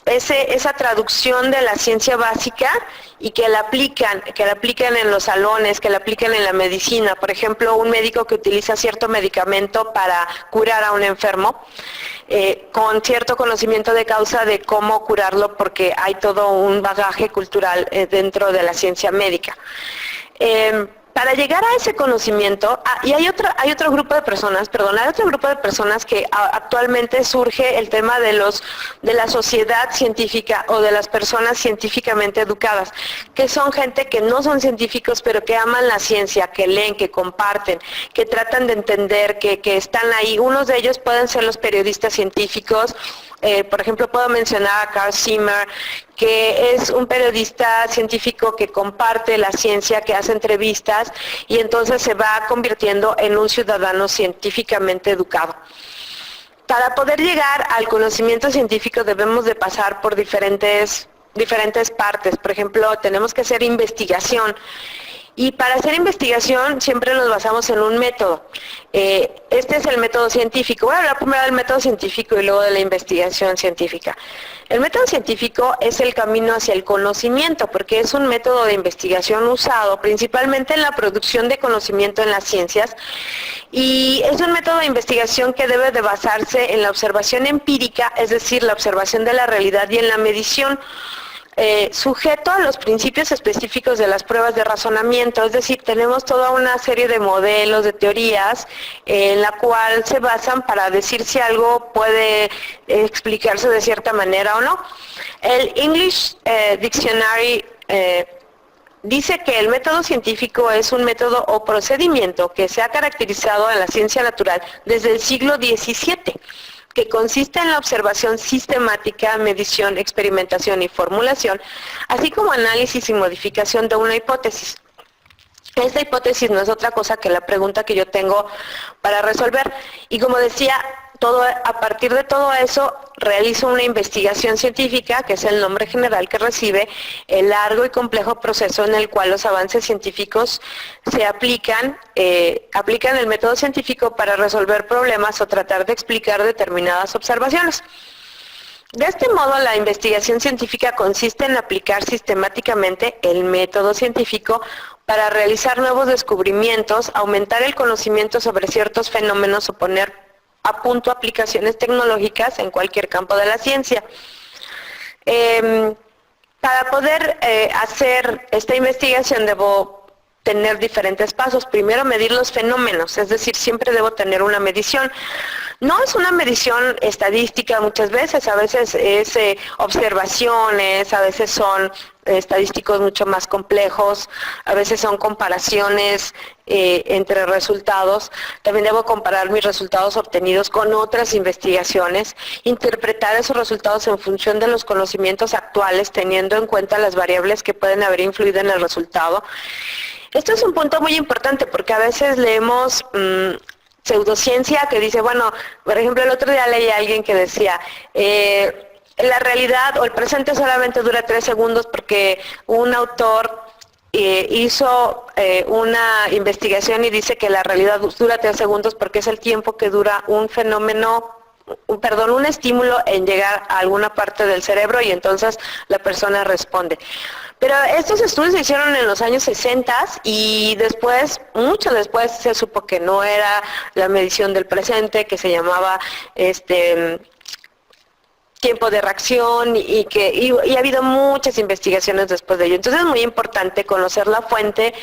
esa traducción de la ciencia básica y que la aplican en los salones, que la aplican en la medicina. Por ejemplo, un médico que utiliza cierto medicamento para curar a un enfermo, con cierto conocimiento de causa de cómo curarlo, porque hay todo un bagaje cultural dentro de la ciencia médica. Para llegar a ese conocimiento, y hay otro grupo de personas, que actualmente surge el tema de la sociedad científica o de las personas científicamente educadas, que son gente que no son científicos, pero que aman la ciencia, que leen, que comparten, que tratan de entender, que están ahí. Unos de ellos pueden ser los periodistas científicos. Por ejemplo, puedo mencionar a Carl Zimmer, que es un periodista científico que comparte la ciencia, que hace entrevistas y entonces se va convirtiendo en un ciudadano científicamente educado. Para poder llegar al conocimiento científico debemos de pasar por diferentes partes. Por ejemplo, tenemos que hacer investigación. Y para hacer investigación siempre nos basamos en un método. Este es el método científico. Voy a hablar primero del método científico y luego de la investigación científica. El método científico es el camino hacia el conocimiento, porque es un método de investigación usado principalmente en la producción de conocimiento en las ciencias, y es un método de investigación que debe de basarse en la observación empírica, es decir, la observación de la realidad, y en la medición, sujeto a los principios específicos de las pruebas de razonamiento. Es decir, tenemos toda una serie de modelos, de teorías, en la cual se basan para decir si algo puede explicarse de cierta manera o no. El English Dictionary dice que el método científico es un método o procedimiento que se ha caracterizado en la ciencia natural desde el siglo XVII, que consiste en la observación sistemática, medición, experimentación y formulación, así como análisis y modificación de una hipótesis. Esta hipótesis no es otra cosa que la pregunta que yo tengo para resolver. Y como decía, a partir de todo eso realizo una investigación científica, que es el nombre general que recibe el largo y complejo proceso en el cual los avances científicos se aplican el método científico para resolver problemas o tratar de explicar determinadas observaciones. De este modo, la investigación científica consiste en aplicar sistemáticamente el método científico para realizar nuevos descubrimientos, aumentar el conocimiento sobre ciertos fenómenos o poner a punto aplicaciones tecnológicas en cualquier campo de la ciencia. Para poder hacer esta investigación debo tener diferentes pasos. Primero, medir los fenómenos, es decir, siempre debo tener una medición. No es una medición estadística muchas veces, a veces es observaciones, a veces son estadísticos mucho más complejos, a veces son comparaciones entre resultados. También debo comparar mis resultados obtenidos con otras investigaciones, interpretar esos resultados en función de los conocimientos actuales, teniendo en cuenta las variables que pueden haber influido en el resultado. Esto es un punto muy importante porque a veces leemos pseudociencia que dice, bueno, por ejemplo, el otro día leí a alguien que decía, la realidad o el presente solamente dura 3 segundos porque un autor hizo una investigación y dice que la realidad dura 3 segundos porque es el tiempo que dura un fenómeno, un estímulo en llegar a alguna parte del cerebro, y entonces la persona responde. Pero estos estudios se hicieron en los años 60 y después, mucho después, se supo que no era la medición del presente, que se llamaba tiempo de reacción, y ha habido muchas investigaciones después de ello. Entonces es muy importante conocer la fuente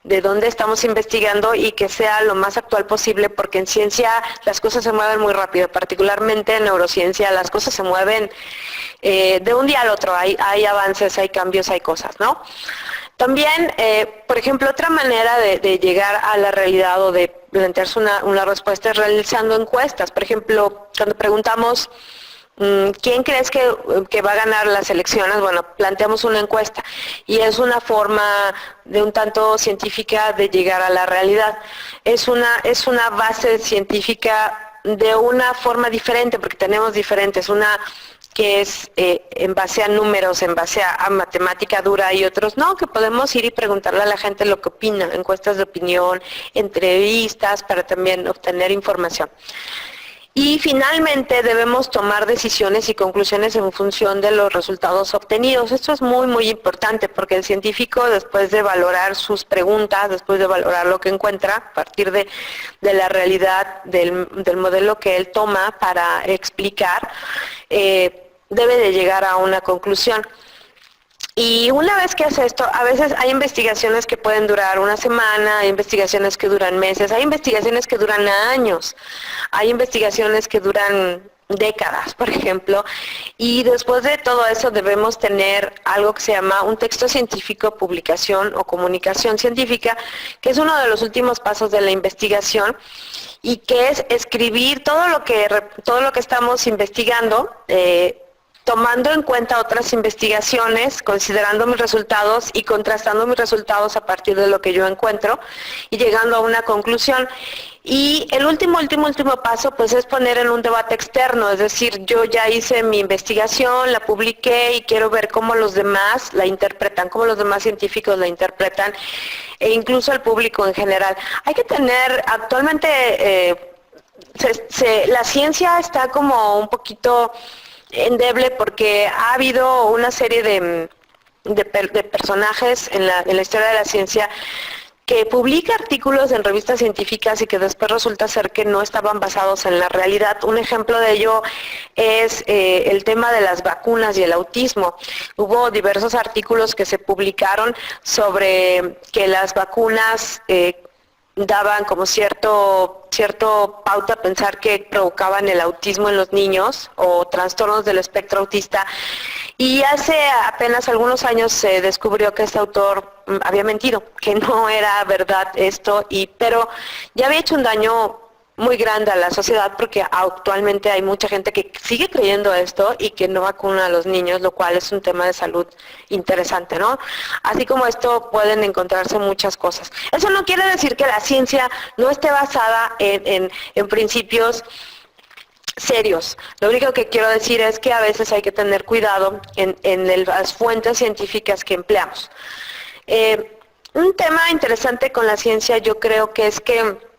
de dónde estamos investigando y que sea lo más actual posible, porque en ciencia las cosas se mueven muy rápido, particularmente en neurociencia las cosas se mueven de un día al otro, hay avances, hay cambios, hay cosas, ¿no? También, por ejemplo, otra manera de llegar a la realidad o de plantearse una respuesta es realizando encuestas. Por ejemplo, cuando preguntamos ¿quién crees que va a ganar las elecciones? Bueno, planteamos una encuesta y es una forma de un tanto científica de llegar a la realidad. Es una base científica de una forma diferente, porque tenemos diferentes. Una que es en base a números, en base a matemática dura, y otros no, que podemos ir y preguntarle a la gente lo que opina, encuestas de opinión, entrevistas, para también obtener información. Y finalmente debemos tomar decisiones y conclusiones en función de los resultados obtenidos. Esto es muy, muy importante porque el científico, después de valorar sus preguntas, después de valorar lo que encuentra, a partir de la realidad del modelo que él toma para explicar, debe de llegar a una conclusión. Y una vez que hace esto, a veces hay investigaciones que pueden durar una semana, hay investigaciones que duran meses, hay investigaciones que duran años, hay investigaciones que duran décadas, por ejemplo, y después de todo eso debemos tener algo que se llama un texto científico, publicación o comunicación científica, que es uno de los últimos pasos de la investigación, y que es escribir todo lo que estamos investigando, tomando en cuenta otras investigaciones, considerando mis resultados y contrastando mis resultados a partir de lo que yo encuentro y llegando a una conclusión. Y el último paso pues es poner en un debate externo, es decir, yo ya hice mi investigación, la publiqué y quiero ver cómo los demás la interpretan, cómo los demás científicos la interpretan e incluso el público en general. Hay que tener actualmente... la ciencia está como un poquito endeble porque ha habido una serie de personajes en la historia de la ciencia que publica artículos en revistas científicas y que después resulta ser que no estaban basados en la realidad. Un ejemplo de ello es el tema de las vacunas y el autismo. Hubo diversos artículos que se publicaron sobre que las vacunas daban como cierto pauta a pensar que provocaban el autismo en los niños o trastornos del espectro autista. Y hace apenas algunos años se descubrió que este autor había mentido, que no era verdad esto, pero ya había hecho un daño muy grande a la sociedad porque actualmente hay mucha gente que sigue creyendo esto y que no vacuna a los niños, lo cual es un tema de salud interesante, ¿no? Así como esto pueden encontrarse muchas cosas. Eso no quiere decir que la ciencia no esté basada en principios serios. Lo único que quiero decir es que a veces hay que tener cuidado en las fuentes científicas que empleamos. Un tema interesante con la ciencia yo creo que es que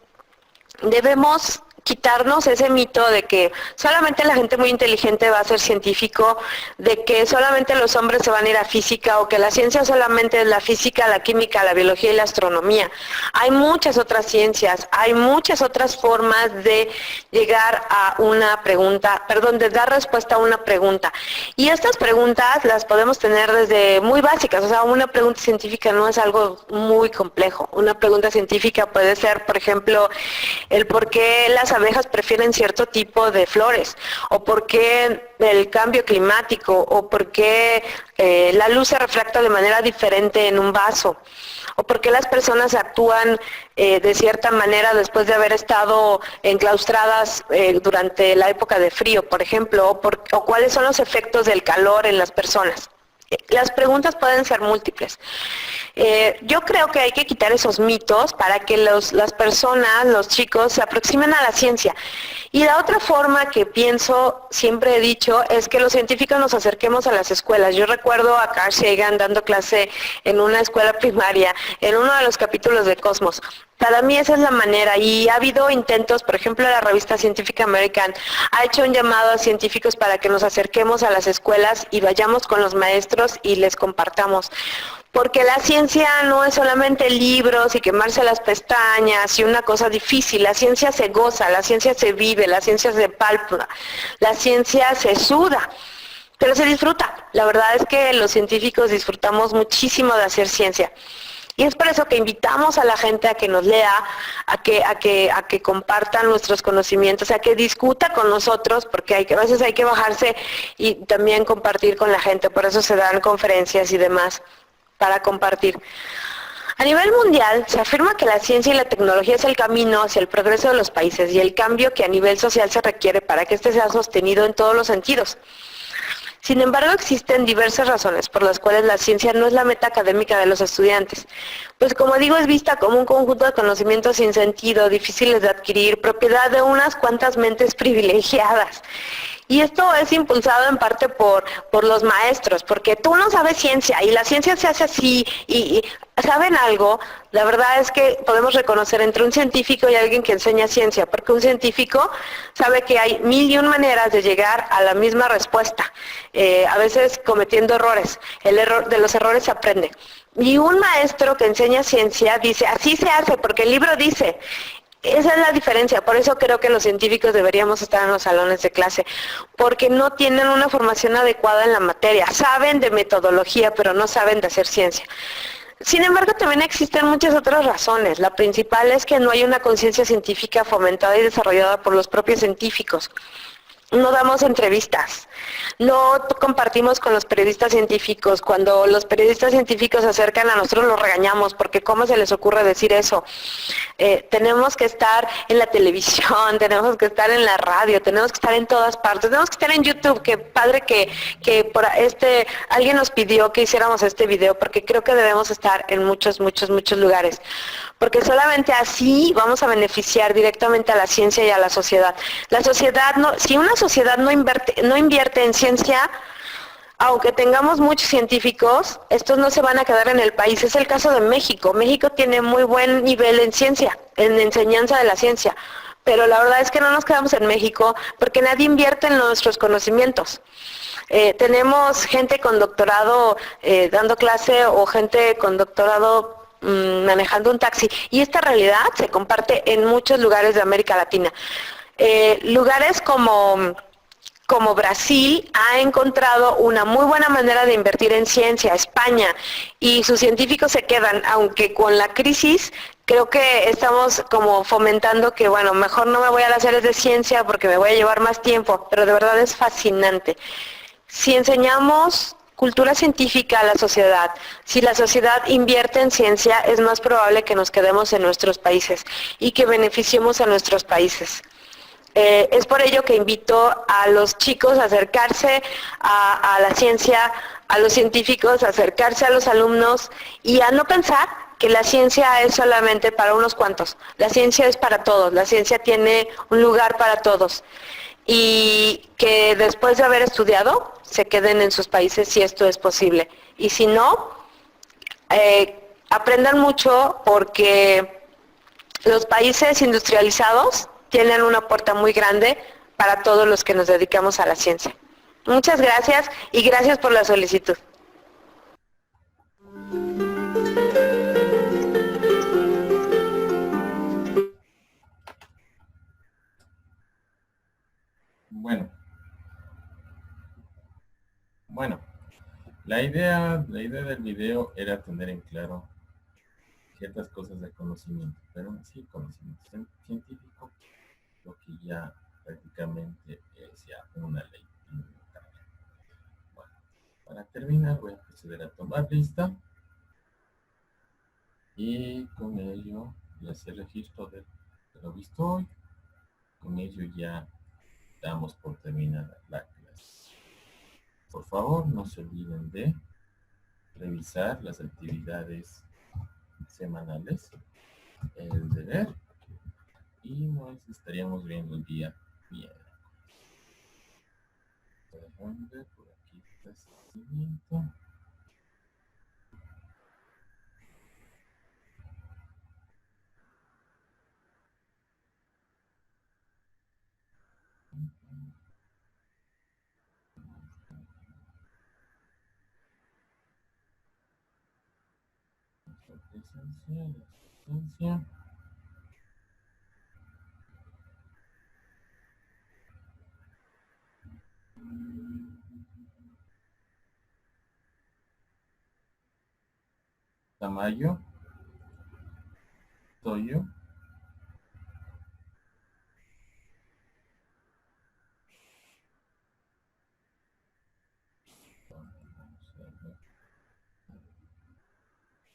debemos quitarnos ese mito de que solamente la gente muy inteligente va a ser científico, de que solamente los hombres se van a ir a física o que la ciencia solamente es la física, la química, la biología y la astronomía. Hay muchas otras ciencias, hay muchas otras formas de llegar a una pregunta, de dar respuesta a una pregunta. Y estas preguntas las podemos tener desde muy básicas, o sea, una pregunta científica no es algo muy complejo. Una pregunta científica puede ser, por ejemplo, el por qué las abejas prefieren cierto tipo de flores, o por qué el cambio climático, o por qué la luz se refracta de manera diferente en un vaso, o por qué las personas actúan de cierta manera después de haber estado enclaustradas durante la época de frío, por ejemplo, o cuáles son los efectos del calor en las personas. Las preguntas pueden ser múltiples. Yo creo que hay que quitar esos mitos para que las personas, los chicos, se aproximen a la ciencia. Y la otra forma que pienso, siempre he dicho, es que los científicos nos acerquemos a las escuelas. Yo recuerdo a Carl Sagan dando clase en una escuela primaria, en uno de los capítulos de Cosmos. Para mí esa es la manera, y ha habido intentos, por ejemplo la revista Scientific American ha hecho un llamado a científicos para que nos acerquemos a las escuelas y vayamos con los maestros y les compartamos. Porque la ciencia no es solamente libros y quemarse las pestañas y una cosa difícil. La ciencia se goza, la ciencia se vive, la ciencia se palpa, la ciencia se suda, pero se disfruta. La verdad es que los científicos disfrutamos muchísimo de hacer ciencia. Y es por eso que invitamos a la gente a que nos lea, a que compartan nuestros conocimientos, a que discuta con nosotros, porque a veces hay que bajarse y también compartir con la gente. Por eso se dan conferencias y demás, para compartir. A nivel mundial, se afirma que la ciencia y la tecnología es el camino hacia el progreso de los países y el cambio que a nivel social se requiere para que este sea sostenido en todos los sentidos. Sin embargo, existen diversas razones por las cuales la ciencia no es la meta académica de los estudiantes. Pues como digo, es vista como un conjunto de conocimientos sin sentido, difíciles de adquirir, propiedad de unas cuantas mentes privilegiadas. Y esto es impulsado en parte por los maestros, porque tú no sabes ciencia y la ciencia se hace así y ¿saben algo? La verdad es que podemos reconocer entre un científico y alguien que enseña ciencia, porque un científico sabe que hay 1001 maneras de llegar a la misma respuesta, a veces cometiendo errores. De los errores se aprende. Y un maestro que enseña ciencia dice, así se hace, porque el libro dice. Esa es la diferencia, por eso creo que los científicos deberíamos estar en los salones de clase, porque no tienen una formación adecuada en la materia, saben de metodología, pero no saben de hacer ciencia. Sin embargo, también existen muchas otras razones. La principal es que no hay una conciencia científica fomentada y desarrollada por los propios científicos. no damos entrevistas, no compartimos con los periodistas científicos. Cuando los periodistas científicos se acercan a nosotros los regañamos porque ¿cómo se les ocurre decir eso? Tenemos que estar en la televisión, tenemos que estar en la radio, tenemos que estar en todas partes, tenemos que estar en YouTube. Qué padre que por alguien nos pidió que hiciéramos este video porque creo que debemos estar en muchos lugares, porque solamente así vamos a beneficiar directamente a la ciencia y a la sociedad. La sociedad no, si una sociedad no invierte en ciencia, aunque tengamos muchos científicos, estos no se van a quedar en el país. Es el caso de México. México tiene muy buen nivel en ciencia, en enseñanza de la ciencia, pero la verdad es que no nos quedamos en México porque nadie invierte en nuestros conocimientos. Tenemos gente con doctorado dando clase o gente con doctorado manejando un taxi, y esta realidad se comparte en muchos lugares de América Latina. Lugares como Brasil ha encontrado una muy buena manera de invertir en ciencia, España, y sus científicos se quedan, aunque con la crisis creo que estamos como fomentando que, bueno, mejor no me voy a las áreas de ciencia porque me voy a llevar más tiempo, pero de verdad es fascinante. Si enseñamos cultura científica a la sociedad, si la sociedad invierte en ciencia, es más probable que nos quedemos en nuestros países y que beneficiemos a nuestros países. Es por ello que invito a los chicos a acercarse a la ciencia, a los científicos, a acercarse a los alumnos y a no pensar que la ciencia es solamente para unos cuantos. La ciencia es para todos, la ciencia tiene un lugar para todos. Y que después de haber estudiado se queden en sus países si esto es posible. Y si no, aprendan mucho porque los países industrializados tienen una puerta muy grande para todos los que nos dedicamos a la ciencia. Muchas gracias y gracias por la solicitud. Bueno, la idea del video era tener en claro ciertas cosas de conocimiento, pero sí conocimiento científico, lo que ya prácticamente es ya una ley inmutable. Bueno, para terminar voy a proceder a tomar lista y con ello ya se registro de lo visto hoy. Con ello ya damos por terminada la clase. Por favor, no se olviden de revisar las actividades semanales, el deber, y nos estaríamos viendo el día miércoles. Déjame ver por aquí el seguimiento. Asistencia. Tamayo, Toyo, ya.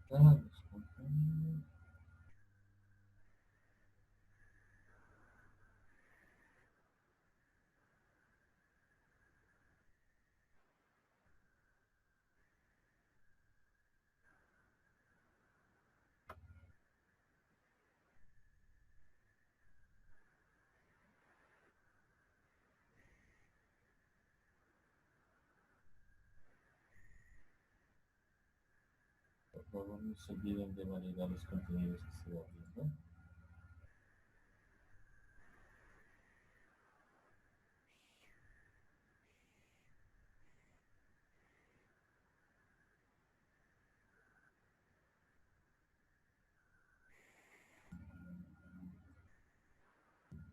Vamos a los compañeros. favor no se olviden de validar los contenidos que se van viendo.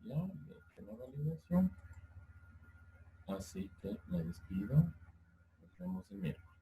Ya he hecho la validación. Así que me despido. Nos vemos el miércoles.